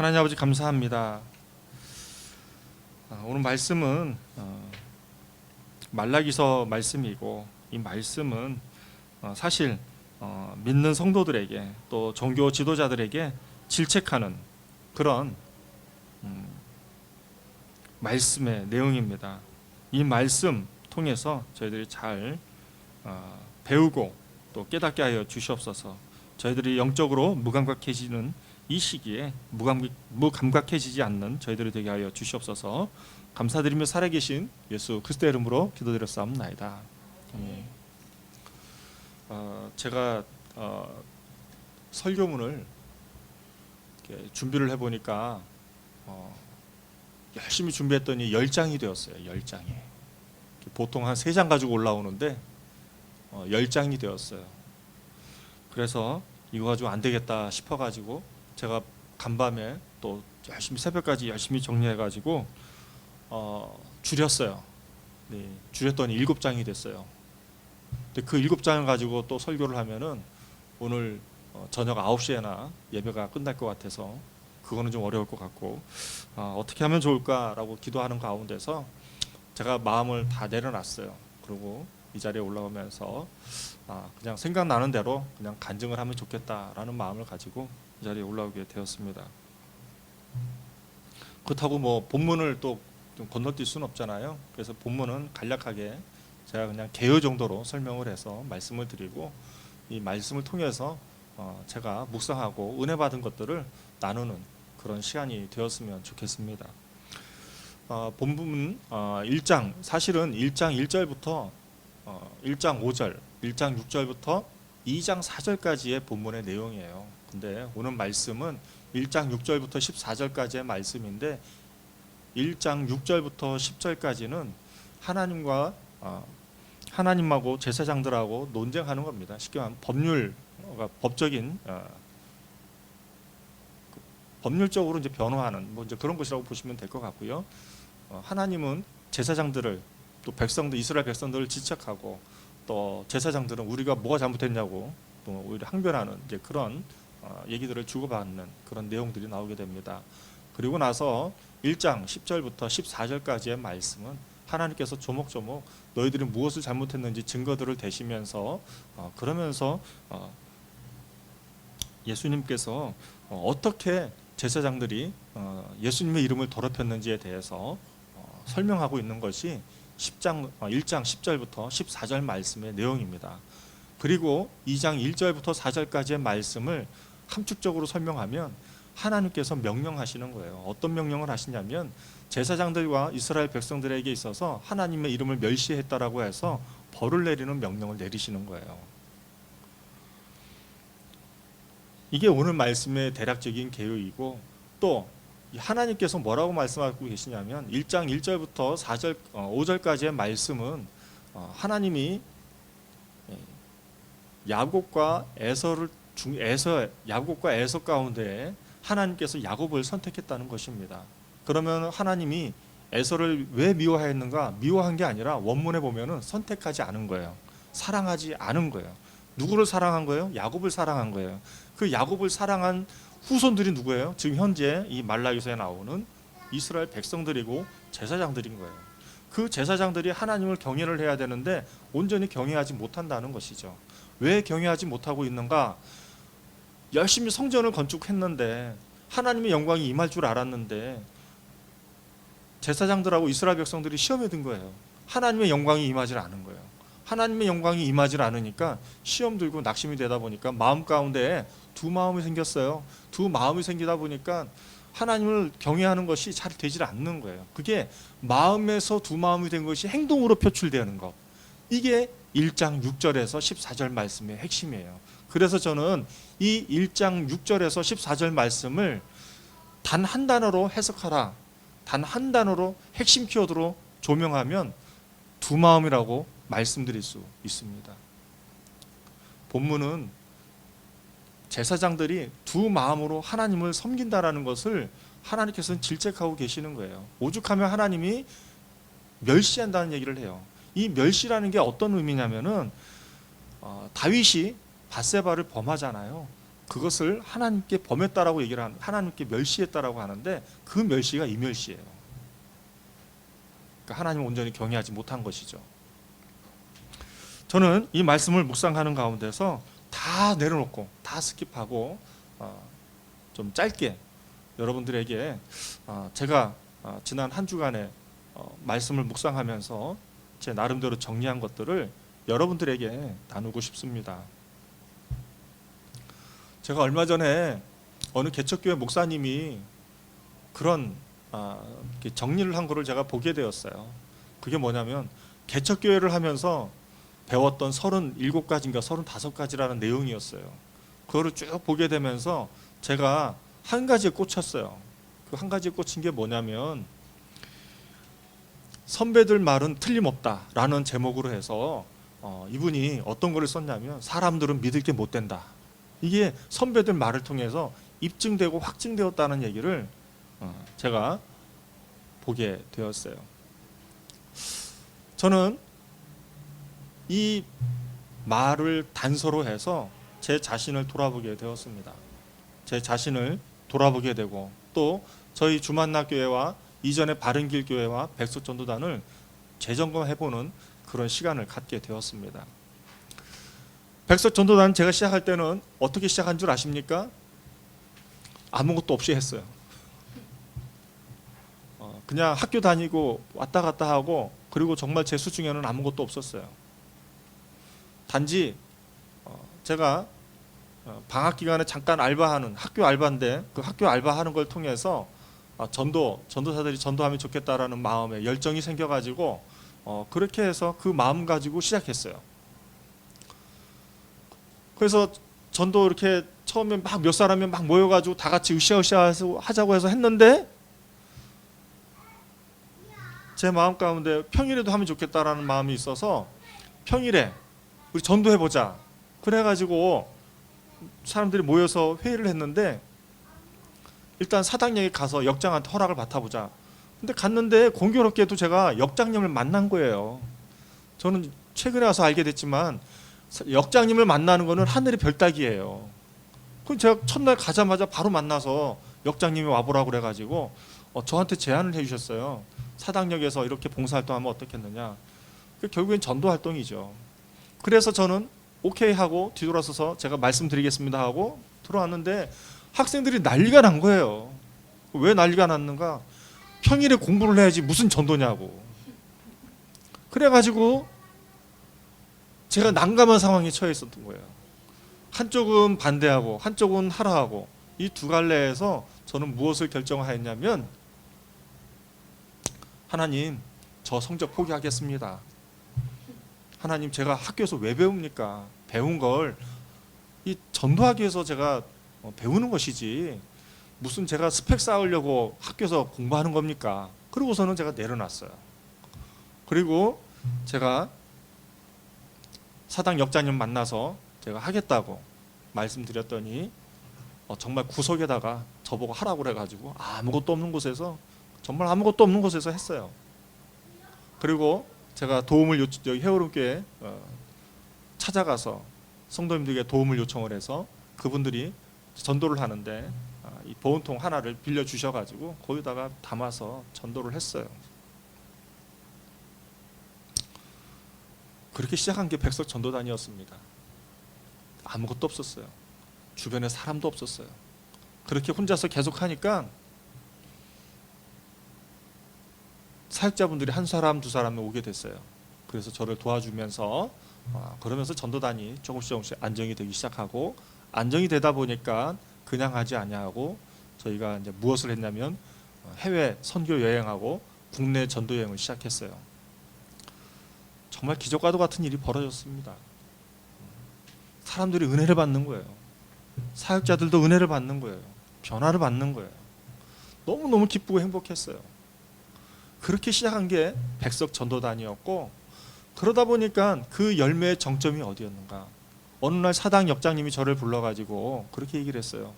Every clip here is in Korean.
하나님 아버지 감사합니다. 오늘 말씀은 말라기서 말씀이고, 이 말씀은 사실 믿는 성도들에게 또 종교 지도자들에게 질책하는 그런 말씀의 내용입니다. 이 말씀 통해서 저희들이 잘 배우고 또 깨닫게 하여 주시옵소서. 저희들이 영적으로 무감각해지는 이 시기에 무감각해지지 않는 저희들이 되게 하여 주시옵소서. 감사드리며 살아계신 예수 그리스도의 이름으로 기도드렸사옵나이다. 아멘. 제가 설교문을 이렇게 준비를 해보니까 열심히 준비했더니 10장이 되었어요. 10장이. 보통 한 3장 가지고 올라오는데 10장이 되었어요. 그래서 이거 가지고 안 되겠다 싶어가지고 제가 간밤에 또 열심히 새벽까지 열심히 정리해가지고 줄였어요. 네, 줄였더니 7장이 됐어요. 근데 그 7장을 가지고 또 설교를 하면은 오늘 저녁 9시에나 예배가 끝날 것 같아서 그거는 좀 어려울 것 같고, 어떻게 하면 좋을까라고 기도하는 가운데서 제가 마음을 다 내려놨어요. 그리고 이 자리에 올라오면서 그냥 생각나는 대로 그냥 간증을 하면 좋겠다라는 마음을 가지고 이 자리에 올라오게 되었습니다. 그렇다고 뭐 본문을 또 좀 건너뛸 수는 없잖아요. 그래서 본문은 간략하게 제가 그냥 개요 정도로 설명을 해서 말씀을 드리고, 이 말씀을 통해서 제가 묵상하고 은혜 받은 것들을 나누는 그런 시간이 되었으면 좋겠습니다. 본문 1장, 사실은 1장 1절부터 1장 5절, 1장 6절부터 2장 4절까지의 본문의 내용이에요. 근데 오늘 말씀은 1장 6절부터 14절까지의 말씀인데, 1장 6절부터 10절까지는 하나님하고 제사장들하고 논쟁하는 겁니다. 쉽게 말하면 법적인 법률적으로 이제 변호하는 이제 그런 것이라고 보시면 될 것 같고요. 하나님은 제사장들을, 또 이스라엘 백성들을 지적하고, 또 제사장들은 우리가 뭐가 잘못했냐고 또 오히려 항변하는 이제 그런 얘기들을 주고받는 그런 내용들이 나오게 됩니다. 그리고 나서 1장 10절부터 14절까지의 말씀은 하나님께서 조목조목 너희들이 무엇을 잘못했는지 증거들을 대시면서 그러면서 예수님께서 어떻게 제사장들이 예수님의 이름을 더럽혔는지에 대해서 설명하고 있는 것이 1장 10절부터 14절 말씀의 내용입니다. 그리고 2장 1절부터 4절까지의 말씀을 함축적으로 설명하면 하나님께서 명령하시는 거예요. 어떤 명령을 하시냐면, 제사장들과 이스라엘 백성들에게 있어서 하나님의 이름을 멸시했다라고 해서 벌을 내리는 명령을 내리시는 거예요. 이게 오늘 말씀의 대략적인 개요이고, 또 하나님께서 뭐라고 말씀하고 계시냐면 1장 1절부터 4절, 5절까지의 말씀은 하나님이 야곱과 에서 가운데 하나님께서 야곱을 선택했다는 것입니다. 그러면 하나님이 에서를 왜 미워했는가? 미워한 게 아니라 원문에 보면은 선택하지 않은 거예요. 사랑하지 않은 거예요. 누구를 사랑한 거예요? 야곱을 사랑한 거예요. 그 야곱을 사랑한 후손들이 누구예요? 지금 현재 이 말라기서에 나오는 이스라엘 백성들이고 제사장들인 거예요. 그 제사장들이 하나님을 경외를 해야 되는데 온전히 경외하지 못한다는 것이죠. 왜 경외하지 못하고 있는가? 열심히 성전을 건축했는데, 하나님의 영광이 임할 줄 알았는데, 제사장들하고 이스라엘 백성들이 시험에 든 거예요. 하나님의 영광이 임하지 않은 거예요. 하나님의 영광이 임하지 않으니까 시험 들고 낙심이 되다 보니까 마음 가운데 두 마음이 생겼어요. 두 마음이 생기다 보니까 하나님을 경외하는 것이 잘 되질 않는 거예요. 그게 마음에서 두 마음이 된 것이 행동으로 표출되는 것. 이게 1장 6절에서 14절 말씀의 핵심이에요. 그래서 저는 이 1장 6절에서 14절 말씀을 단 한 단어로 해석하라, 단 한 단어로 핵심 키워드로 조명하면 두 마음이라고 말씀드릴 수 있습니다. 본문은 제사장들이 두 마음으로 하나님을 섬긴다라는 것을 하나님께서는 질책하고 계시는 거예요. 오죽하면 하나님이 멸시한다는 얘기를 해요. 이 멸시라는 게 어떤 의미냐면은 다윗이 밧세바를 범하잖아요. 그것을 하나님께 범했다라고 얘기를 하는, 하나님께 멸시했다라고 하는데 그 멸시가 이 멸시예요. 그러니까 하나님을 온전히 경외하지 못한 것이죠. 저는 이 말씀을 묵상하는 가운데서 다 내려놓고 다 스킵하고 좀 짧게 여러분들에게 제가 지난 한 주간에 말씀을 묵상하면서 제 나름대로 정리한 것들을 여러분들에게 나누고 싶습니다. 제가 얼마 전에 어느 개척교회 목사님이 그런 정리를 한 거를 제가 보게 되었어요. 그게 뭐냐면 개척교회를 하면서 배웠던 37가지인가 35가지라는 내용이었어요. 그거를 쭉 보게 되면서 제가 한 가지에 꽂혔어요. 그 한 가지에 꽂힌 게 뭐냐면 선배들 말은 틀림없다라는 제목으로 해서 이분이 어떤 거를 썼냐면 사람들은 믿을 게 못 된다. 이게 선배들 말을 통해서 입증되고 확증되었다는 얘기를 제가 보게 되었어요. 저는 이 말을 단서로 해서 제 자신을 돌아보게 되었습니다. 제 자신을 돌아보게 되고 또 저희 주만나교회와 이전의 바른길 교회와 백석전도단을 재점검해보는 그런 시간을 갖게 되었습니다. 백석전도단 제가 시작할 때는 어떻게 시작한 줄 아십니까? 아무것도 없이 했어요. 그냥 학교 다니고 왔다 갔다 하고 그리고 정말 제 수중에는 아무것도 없었어요. 단지 제가 방학 기간에 잠깐 알바하는 학교 알바인데 그 학교 알바하는 걸 통해서 전도사들이 전도하면 좋겠다라는 마음에 열정이 생겨가지고 그렇게 해서 그 마음 가지고 시작했어요. 그래서 전도 이렇게 처음에 막 몇 사람이 막 모여가지고 다 같이 으쌰으쌰 하자고 해서 했는데 제 마음 가운데 평일에도 하면 좋겠다라는 마음이 있어서 평일에 우리 전도해보자. 그래가지고 사람들이 모여서 회의를 했는데 일단 사당역에 가서 역장한테 허락을 받아보자. 근데 갔는데 공교롭게도 제가 역장님을 만난 거예요. 저는 최근에 와서 알게 됐지만 역장님을 만나는 거는 하늘의 별따기예요. 그럼 제가 첫날 가자마자 바로 만나서 역장님이 와보라고 그래가지고 저한테 제안을 해주셨어요. 사당역에서 이렇게 봉사활동하면 어떻겠느냐. 결국엔 전도활동이죠. 그래서 저는 오케이 하고 뒤돌아서서 제가 말씀드리겠습니다 하고 들어왔는데 학생들이 난리가 난 거예요. 왜 난리가 났는가? 평일에 공부를 해야지 무슨 전도냐고. 그래가지고 제가 난감한 상황에 처해 있었던 거예요. 한쪽은 반대하고 한쪽은 하라 하고 이 두 갈래에서 저는 무엇을 결정하였냐면 하나님 저 성적 포기하겠습니다. 하나님 제가 학교에서 왜 배웁니까? 배운 걸 이 전도하기 위해서 제가 배우는 것이지 무슨 제가 스펙 쌓으려고 학교에서 공부하는 겁니까? 그러고서는 제가 내려놨어요. 그리고 제가 사당 역장님 만나서 제가 하겠다고 말씀드렸더니 정말 구석에다가 저보고 하라고 그래가지고 아무것도 없는 곳에서 정말 아무것도 없는 곳에서 했어요. 그리고 제가 도움을 여기 해오름교회 찾아가서 성도님들에게 도움을 요청을 해서 그분들이 전도를 하는데 이 보온통 하나를 빌려 주셔가지고 거기다가 담아서 전도를 했어요. 그렇게 시작한 게 백석 전도단이었습니다. 아무것도 없었어요. 주변에 사람도 없었어요. 그렇게 혼자서 계속 하니까 사역자분들이 한 사람 두 사람이 오게 됐어요. 그래서 저를 도와주면서 그러면서 전도단이 조금씩 안정이 되기 시작하고 안정이 되다 보니까 그냥 하지 아니하고 저희가 이제 무엇을 했냐면 해외 선교 여행하고 국내 전도 여행을 시작했어요. 정말 기적과도 같은 일이 벌어졌습니다. 사람들이 은혜를 받는 거예요. 사역자들도 은혜를 받는 거예요. 변화를 받는 거예요. 너무너무 기쁘고 행복했어요. 그렇게 시작한 게 백석 전도단이었고 그러다 보니까 그 열매의 정점이 어디였는가. 어느 날 사당 역장님이 저를 불러가지고 그렇게 얘기를 했어요.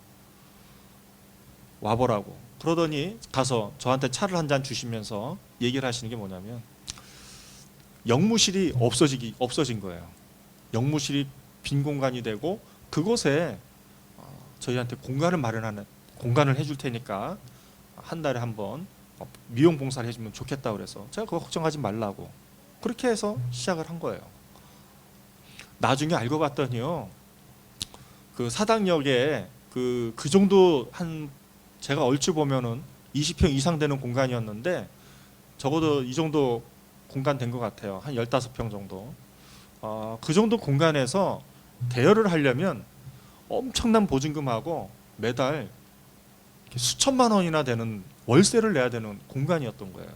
와보라고. 그러더니 가서 저한테 차를 한 잔 주시면서 얘기를 하시는 게 뭐냐면 영무실이 없어진 거예요. 영무실이 빈 공간이 되고 그곳에 저희한테 공간을 해줄 테니까 한 달에 한 번 미용 봉사를 해주면 좋겠다 그래서 제가 그거 걱정하지 말라고 그렇게 해서 시작을 한 거예요. 나중에 알고 봤더니요, 그 사당역에 그 정도 한 제가 얼추 보면은 20평 이상 되는 공간이었는데 적어도 이 정도 공간 된 것 같아요. 한 15평 정도. 그 정도 공간에서 대여를 하려면 엄청난 보증금하고 매달 수천만 원이나 되는 월세를 내야 되는 공간이었던 거예요.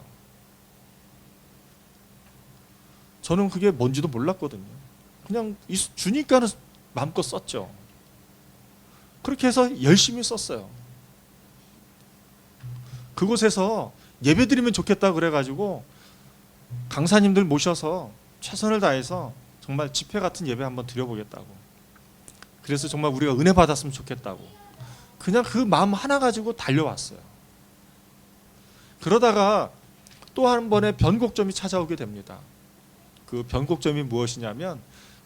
저는 그게 뭔지도 몰랐거든요. 그냥 주니까는 마음껏 썼죠. 그렇게 해서 열심히 썼어요. 그곳에서 예배 드리면 좋겠다 그래가지고 강사님들 모셔서 최선을 다해서 정말 집회 같은 예배 한번 드려보겠다고. 그래서 정말 우리가 은혜 받았으면 좋겠다고. 그냥 그 마음 하나 가지고 달려왔어요. 그러다가 또 한 번의 변곡점이 찾아오게 됩니다. 그 변곡점이 무엇이냐면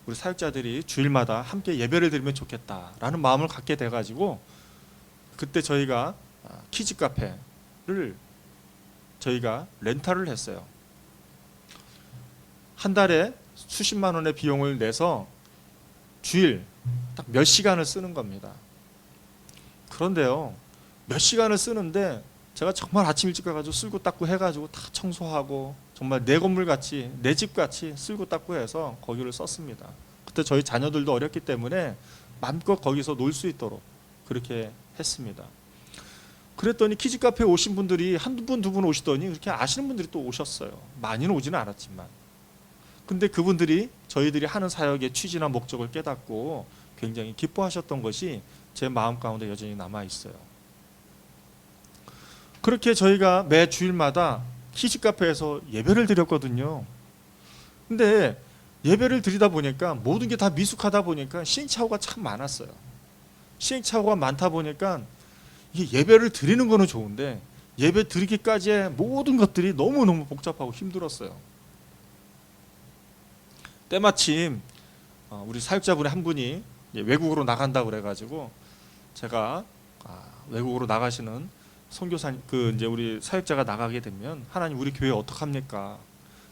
우리 사역자들이 주일마다 함께 예배를 드리면 좋겠다라는 마음을 갖게 돼가지고 그때 저희가 키즈 카페를 저희가 렌탈을 했어요. 한 달에 수십만 원의 비용을 내서 주일 딱 몇 시간을 쓰는 겁니다. 그런데요, 몇 시간을 쓰는데 제가 정말 아침 일찍 가가지고 쓸고 닦고 해가지고 다 청소하고 정말 내 건물 같이 내 집 같이 쓸고 닦고 해서 거기를 썼습니다. 그때 저희 자녀들도 어렸기 때문에 마음껏 거기서 놀 수 있도록 그렇게 했습니다. 그랬더니 키즈 카페에 오신 분들이 한두 분, 두 분 오시더니 그렇게 아시는 분들이 또 오셨어요. 많이는 오지는 않았지만. 근데 그분들이 저희들이 하는 사역의 취지나 목적을 깨닫고 굉장히 기뻐하셨던 것이 제 마음 가운데 여전히 남아 있어요. 그렇게 저희가 매 주일마다 키즈 카페에서 예배를 드렸거든요. 근데 예배를 드리다 보니까 모든 게 다 미숙하다 보니까 시행착오가 참 많았어요. 시행착오가 많다 보니까 이게 예배를 드리는 거는 좋은데 예배 드리기까지의 모든 것들이 너무너무 복잡하고 힘들었어요. 때마침 우리 사역자분의 한 분이 외국으로 나간다고 그래가지고 제가 외국으로 나가시는 선교사님 이제 우리 사역자가 나가게 되면 하나님 우리 교회 어떡합니까?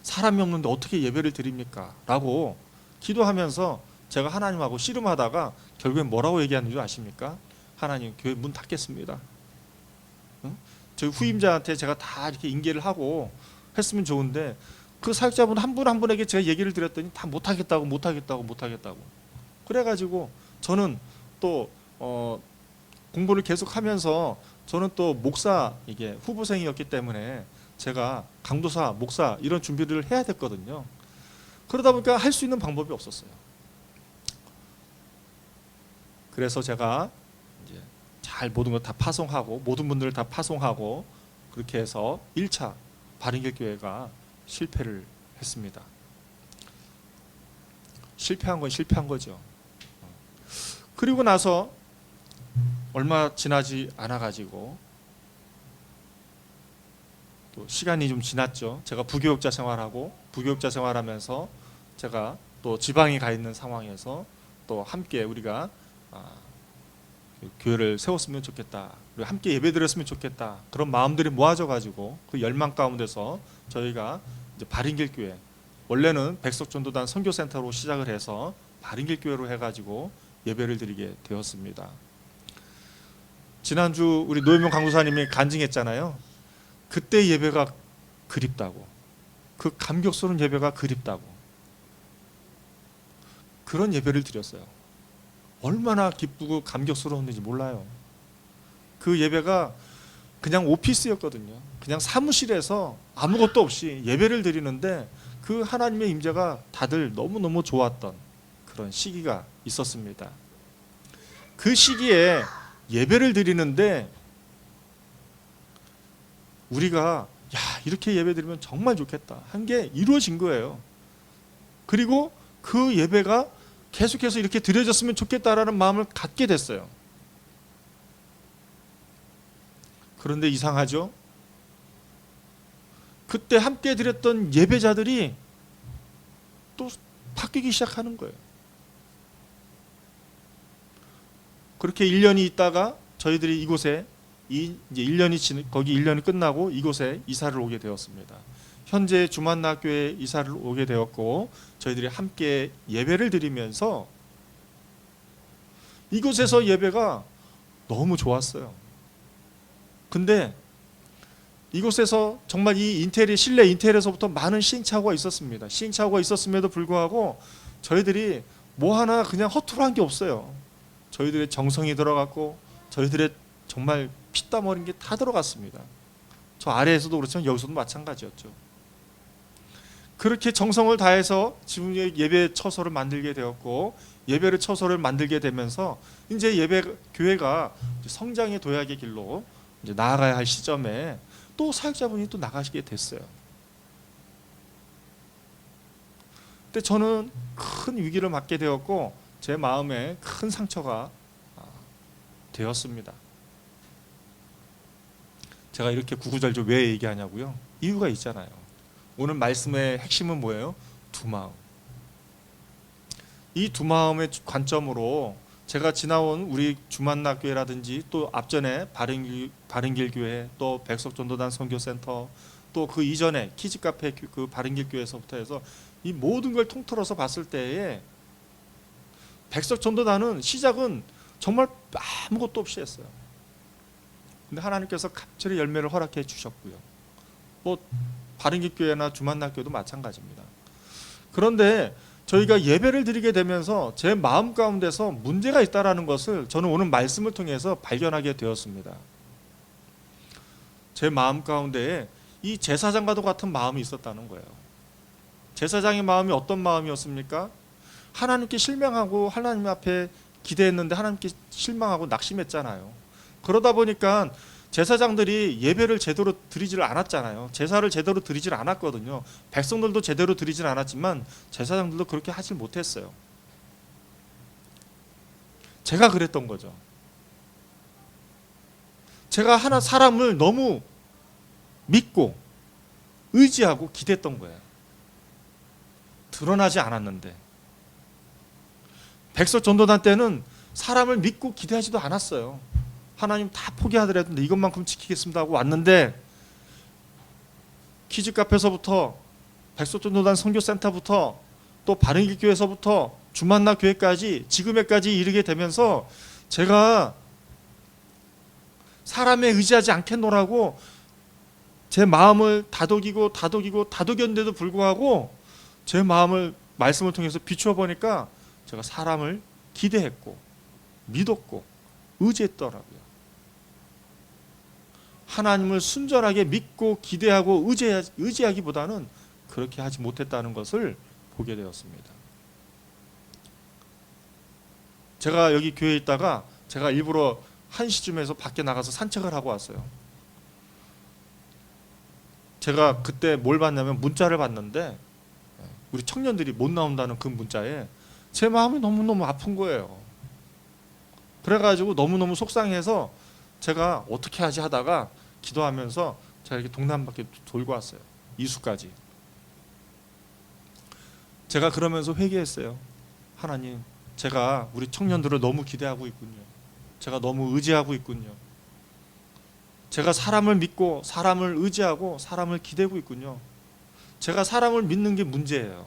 사람이 없는데 어떻게 예배를 드립니까? 라고 기도하면서 제가 하나님하고 씨름하다가 결국엔 뭐라고 얘기하는 줄 아십니까? 하나님 교회 문 닫겠습니다. 응? 저희 후임자한테 제가 다 이렇게 인계를 하고 했으면 좋은데 그 사역자분 한 분 한 분에게 제가 얘기를 드렸더니 다 못하겠다고 그래가지고 저는 또 공부를 계속하면서 저는 또 목사 이게 후보생이었기 때문에 제가 강도사, 목사 이런 준비를 해야 됐거든요. 그러다 보니까 할 수 있는 방법이 없었어요. 그래서 제가 이제 잘 모든 걸 다 파송하고 모든 분들을 다 파송하고 그렇게 해서 1차 바른길 교회가 실패를 했습니다. 실패한 건 실패한 거죠. 그리고 나서 얼마 지나지 않아 가지고 또 시간이 좀 지났죠. 제가 부교육자 생활하면서 제가 또 지방에 가 있는 상황에서 또 함께 우리가 교회를 세웠으면 좋겠다. 그리고 함께 예배드렸으면 좋겠다. 그런 마음들이 모아져 가지고 그 열망 가운데서 저희가 이제 바른길 교회, 원래는 백석전도단 선교센터로 시작을 해서 바른길 교회로 해가지고 예배를 드리게 되었습니다. 지난주 우리 노현명 강도사님이 간증했잖아요. 그때 예배가 그립다고, 그 감격스러운 예배가 그립다고 그런 예배를 드렸어요. 얼마나 기쁘고 감격스러웠는지 몰라요. 그 예배가 그냥 오피스였거든요. 그냥 사무실에서 아무것도 없이 예배를 드리는데 그 하나님의 임재가 다들 너무너무 좋았던 그런 시기가 있었습니다. 그 시기에 예배를 드리는데 우리가 이렇게 예배 드리면 정말 좋겠다 한 게 이루어진 거예요. 그리고 그 예배가 계속해서 이렇게 드려졌으면 좋겠다라는 마음을 갖게 됐어요. 그런데 이상하죠? 그때 함께 드렸던 예배자들이 또 바뀌기 시작하는 거예요. 그렇게 1년이 있다가 저희들이 이곳에 이제 1년이 거기 1년이 끝나고 이곳에 이사를 오게 되었습니다. 현재 주만나교회에 이사를 오게 되었고 저희들이 함께 예배를 드리면서 이곳에서 예배가 너무 좋았어요. 근데 이곳에서 정말 이 인테리어, 실내 인테리어에서부터 많은 시행착오가 있었습니다. 시행착오가 있었음에도 불구하고 저희들이 뭐 하나 그냥 허투루 한 게 없어요. 저희들의 정성이 들어갔고 저희들의 정말 피땀 어린 게 다 들어갔습니다. 저 아래에서도 그렇지만 여기서도 마찬가지였죠. 그렇게 정성을 다해서 지금 예배 처소를 만들게 되었고 예배를 처소를 만들게 되면서 이제 예배 교회가 성장의 도약의 길로 이제 나아가야 할 시점에 또 사역자분이 또 나가시게 됐어요. 근데 저는 큰 위기를 맞게 되었고 제 마음에 큰 상처가 되었습니다. 제가 이렇게 구구절절 왜 얘기하냐고요? 이유가 있잖아요. 오늘 말씀의 핵심은 뭐예요? 두 마음. 이 두 마음의 관점으로 제가 지나온 우리 주만나교회라든지 또 앞전에 바른길 교회 또 백석전도단 선교센터 또 그 이전에 키즈카페 그 바른길 교회에서부터 해서 이 모든 걸 통틀어서 봤을 때에 백석전도단은 시작은 정말 아무것도 없이 했어요. 근데 하나님께서 갑절의 열매를 허락해 주셨고요. 뭐 바른길 교회나 주만나교회도 마찬가지입니다. 그런데 저희가 예배를 드리게 되면서 제 마음 가운데서 문제가 있다라는 것을 저는 오늘 말씀을 통해서 발견하게 되었습니다. 제 마음 가운데에 이 제사장과도 같은 마음이 있었다는 거예요. 제사장의 마음이 어떤 마음이었습니까? 하나님께 실망하고 하나님 앞에 기대했는데 하나님께 실망하고 낙심했잖아요. 그러다 보니까 제사장들이 예배를 제대로 드리지를 않았잖아요. 제사를 제대로 드리질 않았거든요. 백성들도 제대로 드리질 않았지만 제사장들도 그렇게 하질 못했어요. 제가 그랬던 거죠. 제가 하나 사람을 너무 믿고 의지하고 기대했던 거예요. 드러나지 않았는데 백석전도단 때는 사람을 믿고 기대하지도 않았어요. 하나님 다 포기하더라도 이것만큼 지키겠습니다 하고 왔는데 키즈카페에서부터 백석전도단 선교센터부터 또 바른길교회에서부터 주만나교회까지 지금에까지 이르게 되면서 제가 사람에 의지하지 않겠노라고 제 마음을 다독였는데도 불구하고 제 마음을 말씀을 통해서 비추어 보니까 제가 사람을 기대했고 믿었고 의지했더라고요. 하나님을 순전하게 믿고 기대하고 의지하기보다는 그렇게 하지 못했다는 것을 보게 되었습니다. 제가 여기 교회에 있다가 제가 일부러 1시쯤에서 밖에 나가서 산책을 하고 왔어요. 제가 그때 뭘 봤냐면 문자를 봤는데 우리 청년들이 못 나온다는 그 문자에 제 마음이 너무너무 아픈 거예요. 그래가지고 너무너무 속상해서 제가 어떻게 하지 하다가 기도하면서 제가 이렇게 동네 한 바퀴 돌고 왔어요. 이수까지. 제가 그러면서 회개했어요. 하나님, 제가 우리 청년들을 너무 기대하고 있군요. 제가 너무 의지하고 있군요. 제가 사람을 믿고 사람을 의지하고 사람을 기대고 있군요. 제가 사람을 믿는 게 문제예요.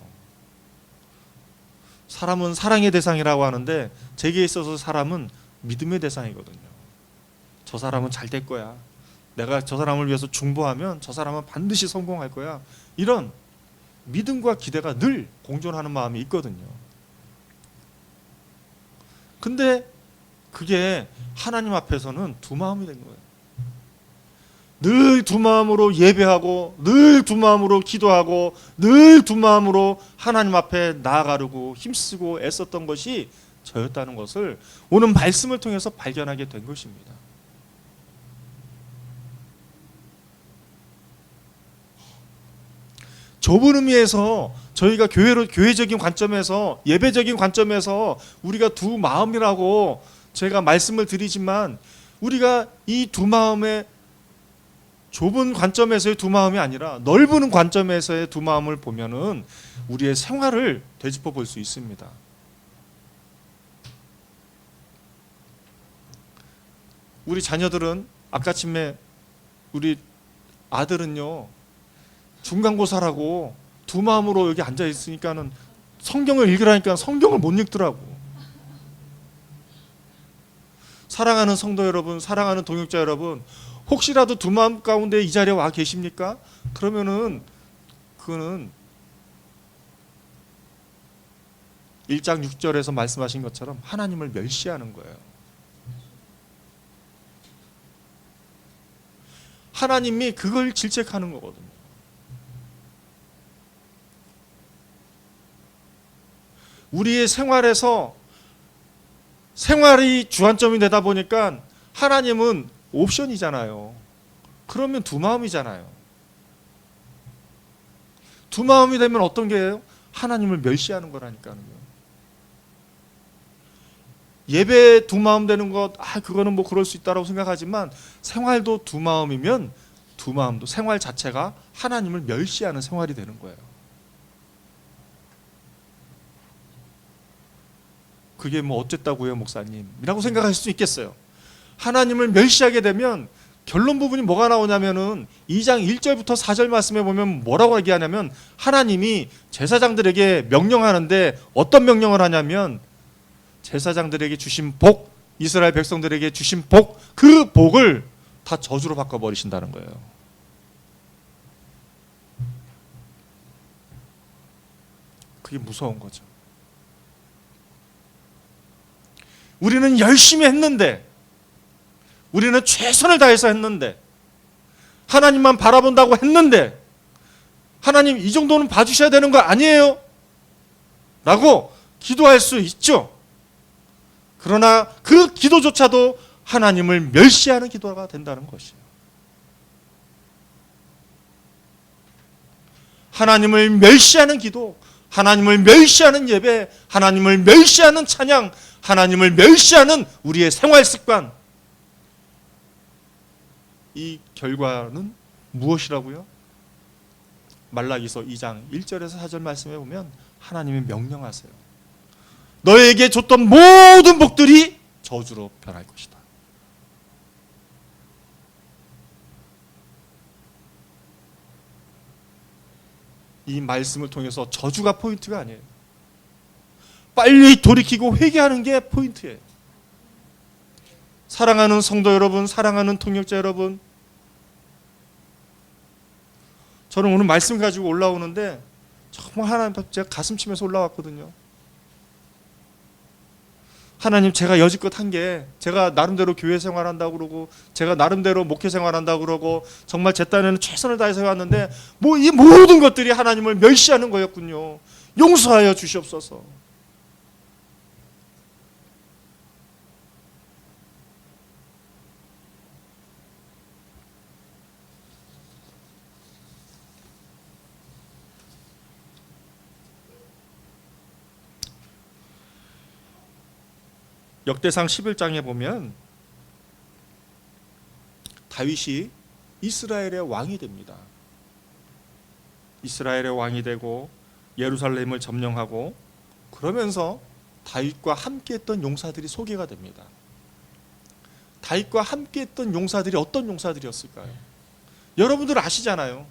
사람은 사랑의 대상이라고 하는데 제게 있어서 사람은 믿음의 대상이거든요. 저 사람은 잘 될 거야. 내가 저 사람을 위해서 중보하면 저 사람은 반드시 성공할 거야. 이런 믿음과 기대가 늘 공존하는 마음이 있거든요. 근데 그게 하나님 앞에서는 두 마음이 된 거예요. 늘 두 마음으로 예배하고 늘 두 마음으로 기도하고 늘 두 마음으로 하나님 앞에 나아가려고 힘쓰고 애썼던 것이 저였다는 것을 오늘 말씀을 통해서 발견하게 된 것입니다. 좁은 의미에서 저희가 교회적인 관점에서 예배적인 관점에서 우리가 두 마음이라고 제가 말씀을 드리지만 우리가 이 두 마음의 좁은 관점에서의 두 마음이 아니라 넓은 관점에서의 두 마음을 보면은 우리의 생활을 되짚어 볼 수 있습니다. 우리 자녀들은 아까쯤에 우리 아들은요 중간고사라고 두 마음으로 여기 앉아 있으니까는 성경을 읽으라니까 성경을 못 읽더라고. 사랑하는 성도 여러분, 사랑하는 동역자 여러분, 혹시라도 두 마음 가운데 이 자리에 와 계십니까? 그러면은 그거는 1장 6절에서 말씀하신 것처럼 하나님을 멸시하는 거예요. 하나님이 그걸 질책하는 거거든요. 우리의 생활에서 생활이 주안점이 되다 보니까 하나님은 옵션이잖아요. 그러면 두 마음이잖아요. 두 마음이 되면 어떤 게예요? 하나님을 멸시하는 거라니까요. 예배 두 마음 되는 것, 그거는 뭐 그럴 수 있다고 생각하지만 생활도 두 마음이면 두 마음도 생활 자체가 하나님을 멸시하는 생활이 되는 거예요. 그게 뭐 어쨌다고요, 목사님? 이라고 생각할 수 있겠어요. 하나님을 멸시하게 되면 결론 부분이 뭐가 나오냐면은 2장 1절부터 4절 말씀에 보면 뭐라고 얘기하냐면 하나님이 제사장들에게 명령하는데 어떤 명령을 하냐면 제사장들에게 주신 복, 이스라엘 백성들에게 주신 복, 그 복을 다 저주로 바꿔버리신다는 거예요. 그게 무서운 거죠. 우리는 열심히 했는데, 우리는 최선을 다해서 했는데, 하나님만 바라본다고 했는데, 하나님 이 정도는 봐주셔야 되는 거 아니에요? 라고 기도할 수 있죠. 그러나 그 기도조차도 하나님을 멸시하는 기도가 된다는 것이에요. 하나님을 멸시하는 기도, 하나님을 멸시하는 예배, 하나님을 멸시하는 찬양, 하나님을 멸시하는 우리의 생활 습관, 이 결과는 무엇이라고요? 말라기서 2장 1절에서 4절 말씀에 보면 하나님이 명령하세요. 너에게 줬던 모든 복들이 저주로 변할 것이다. 이 말씀을 통해서 저주가 포인트가 아니에요. 빨리 돌이키고 회개하는 게 포인트예요. 사랑하는 성도 여러분, 사랑하는 통역자 여러분, 저는 오늘 말씀 가지고 올라오는데 정말 하나님 앞에 제가 가슴 치면서 올라왔거든요. 하나님, 제가 여지껏 한 게 제가 나름대로 교회 생활한다고 그러고 제가 나름대로 목회 생활한다고 그러고 정말 제 딴에는 최선을 다해서 해왔는데 뭐 이 모든 것들이 하나님을 멸시하는 거였군요. 용서하여 주시옵소서. 역대상 11장에 보면 다윗이 이스라엘의 왕이 됩니다. 이스라엘의 왕이 되고 예루살렘을 점령하고 그러면서 다윗과 함께했던 용사들이 소개가 됩니다. 다윗과 함께했던 용사들이 어떤 용사들이었을까요? 여러분들 아시잖아요.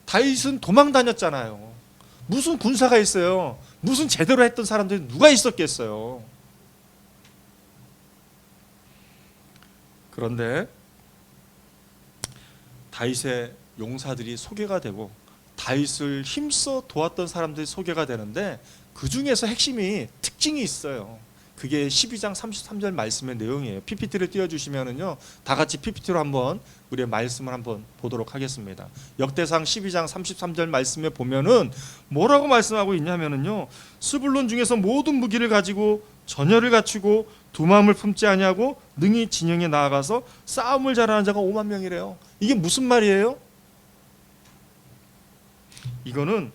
다윗은 도망 다녔잖아요. 무슨 군사가 있어요? 무슨 제대로 했던 사람들이 누가 있었겠어요? 그런데 다윗의 용사들이 소개가 되고 다윗을 힘써 도왔던 사람들이 소개가 되는데 그 중에서 핵심이 특징이 있어요. 그게 12장 33절 말씀의 내용이에요. PPT를 띄워주시면은요, 다 같이 PPT로 한번 우리의 말씀을 한번 보도록 하겠습니다. 역대상 12장 33절 말씀에 보면은 뭐라고 말씀하고 있냐면은요, 스불론 중에서 모든 무기를 가지고 전열을 갖추고 두 마음을 품지 아니하고 능히 진영에 나아가서 싸움을 잘하는 자가 5만 명이래요. 이게 무슨 말이에요? 이거는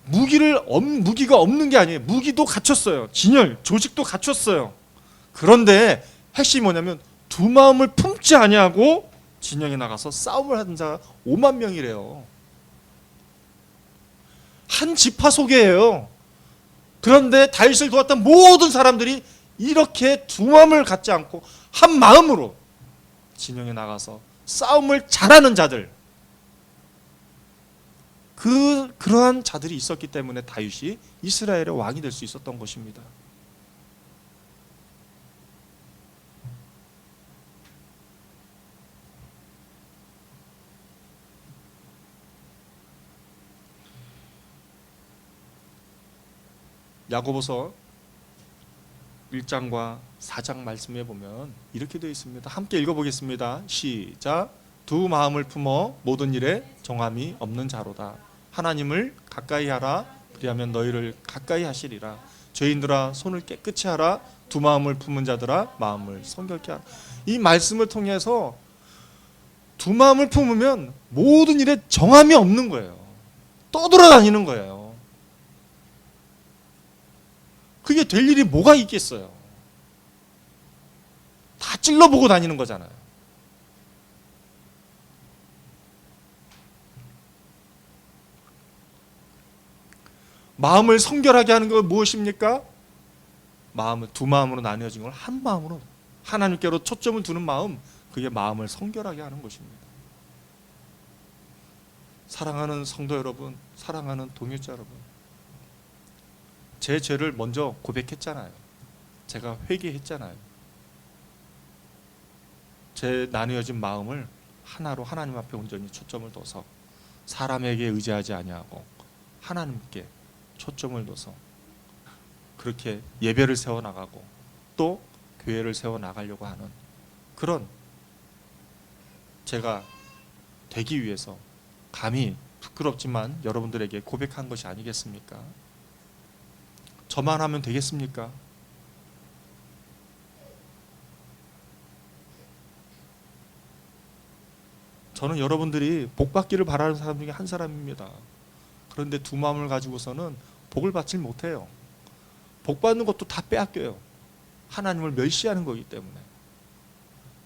무기가 없는 게 아니에요. 무기도 갖췄어요. 진열, 조직도 갖췄어요. 그런데 핵심이 뭐냐면 두 마음을 품지 아니하고 진영에 나가서 싸움을 하는 자가 5만 명이래요. 한 지파 소개예요. 그런데 다윗을 도왔던 모든 사람들이 이렇게 두 마음을 갖지 않고 한 마음으로 진영에 나가서 싸움을 잘하는 자들, 그러한 자들이 있었기 때문에 다윗이 이스라엘의 왕이 될 수 있었던 것입니다. 야고보서 1장과 4장 말씀에 보면 이렇게 되어 있습니다. 함께 읽어보겠습니다. 시작. 두 마음을 품어 모든 일에 정함이 없는 자로다. 하나님을 가까이 하라. 그리하면 너희를 가까이 하시리라. 죄인들아 손을 깨끗이 하라. 두 마음을 품은 자들아 마음을 성결케 하라. 이 말씀을 통해서 두 마음을 품으면 모든 일에 정함이 없는 거예요. 떠돌아다니는 거예요. 그게 될 일이 뭐가 있겠어요? 다 찔러보고 다니는 거잖아요. 마음을 성결하게 하는 건 무엇입니까? 마음을 두 마음으로 나뉘어진 걸 한 마음으로 하나님께로 초점을 두는 마음, 그게 마음을 성결하게 하는 것입니다. 사랑하는 성도 여러분, 사랑하는 동역자 여러분, 제 죄를 먼저 고백했잖아요. 제가 회개했잖아요. 제 나뉘어진 마음을 하나로 하나님 앞에 온전히 초점을 둬서 사람에게 의지하지 아니하고 하나님께 초점을 둬서 그렇게 예배를 세워나가고 또 교회를 세워나가려고 하는 그런 제가 되기 위해서 감히 부끄럽지만 여러분들에게 고백한 것이 아니겠습니까? 저만 하면 되겠습니까? 저는 여러분들이 복 받기를 바라는 사람 중에 한 사람입니다. 그런데 두 마음을 가지고서는 복을 받지 못해요. 복 받는 것도 다 빼앗겨요. 하나님을 멸시하는 거기 때문에.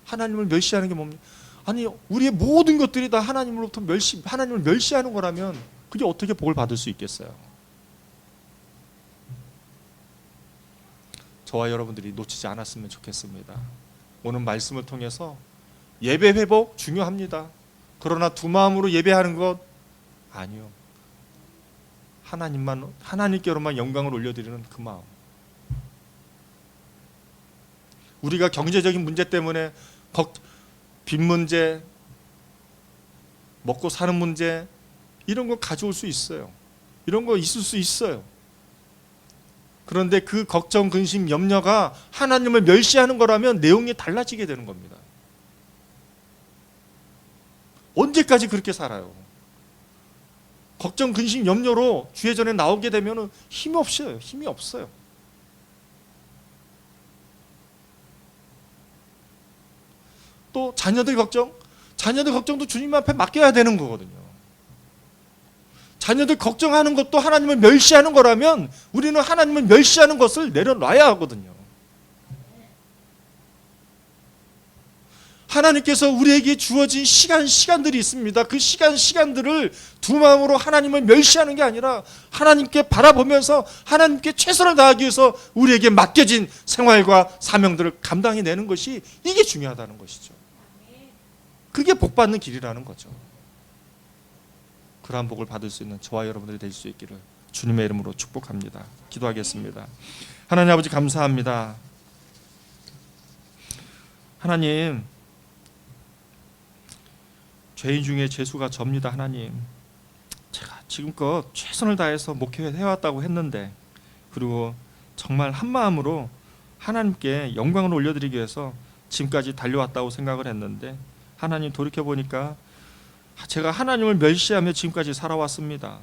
하나님을 멸시하는 게 뭡니까? 아니, 우리의 모든 것들이 다 하나님으로부터 하나님을 멸시하는 거라면 그게 어떻게 복을 받을 수 있겠어요? 저와 여러분들이 놓치지 않았으면 좋겠습니다. 오늘 말씀을 통해서 예배 회복 중요합니다. 그러나 두 마음으로 예배하는 것 아니요. 하나님께로만 영광을 올려드리는 그 마음. 우리가 경제적인 문제 때문에 빚 문제, 먹고 사는 문제 이런 거 가져올 수 있어요. 이런 거 있을 수 있어요. 그런데 그 걱정, 근심, 염려가 하나님을 멸시하는 거라면 내용이 달라지게 되는 겁니다. 언제까지 그렇게 살아요? 걱정, 근심, 염려로 주의 전에 나오게 되면 힘이 없어요. 힘이 없어요. 또 자녀들 걱정도 주님 앞에 맡겨야 되는 거거든요. 자녀들 걱정하는 것도 하나님을 멸시하는 거라면 우리는 하나님을 멸시하는 것을 내려놔야 하거든요. 하나님께서 우리에게 주어진 시간들이 있습니다. 그 시간들을 두 마음으로 하나님을 멸시하는 게 아니라 하나님께 바라보면서 하나님께 최선을 다하기 위해서 우리에게 맡겨진 생활과 사명들을 감당해내는 것이 이게 중요하다는 것이죠. 그게 복받는 길이라는 거죠. 그러한 복을 받을 수 있는 저와 여러분들이 될 수 있기를 주님의 이름으로 축복합니다. 기도하겠습니다. 하나님 아버지 감사합니다. 하나님, 죄인 중에 죄수가 접니다. 하나님, 제가 지금껏 최선을 다해서 목회해왔다고 했는데, 그리고 정말 한 마음으로 하나님께 영광을 올려드리기 위해서 지금까지 달려왔다고 생각을 했는데, 하나님 돌이켜보니까 제가 하나님을 멸시하며 지금까지 살아왔습니다.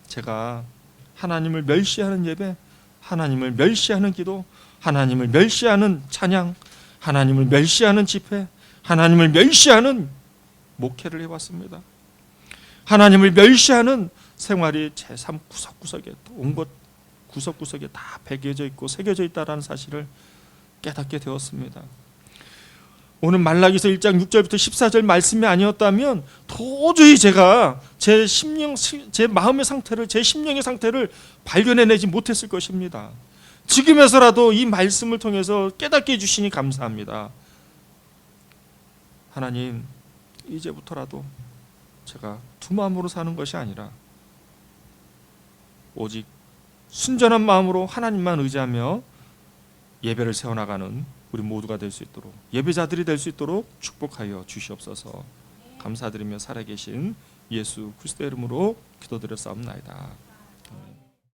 제가 하나님을 멸시하는 예배, 하나님을 멸시하는 기도, 하나님을 멸시하는 찬양, 하나님을 멸시하는 집회, 하나님을 멸시하는 목회를 해왔습니다. 하나님을 멸시하는 생활이 제 삶 구석구석에, 온 것 구석구석에 다 배겨져 있고 새겨져 있다는 사실을 깨닫게 되었습니다. 오늘 말라기서 1장 6절부터 14절 말씀이 아니었다면 도저히 제가 제 마음의 상태를, 제 심령의 상태를 발견해내지 못했을 것입니다. 지금에서라도 이 말씀을 통해서 깨닫게 해주시니 감사합니다. 하나님, 이제부터라도 제가 두 마음으로 사는 것이 아니라 오직 순전한 마음으로 하나님만 의지하며 예배를 세워나가는 우리 모두가 될 수 있도록, 예배자들이 될 수 있도록 축복하여 주시옵소서. 감사드리며 살아계신 예수 그리스도의 이름으로 기도드렸사옵나이다.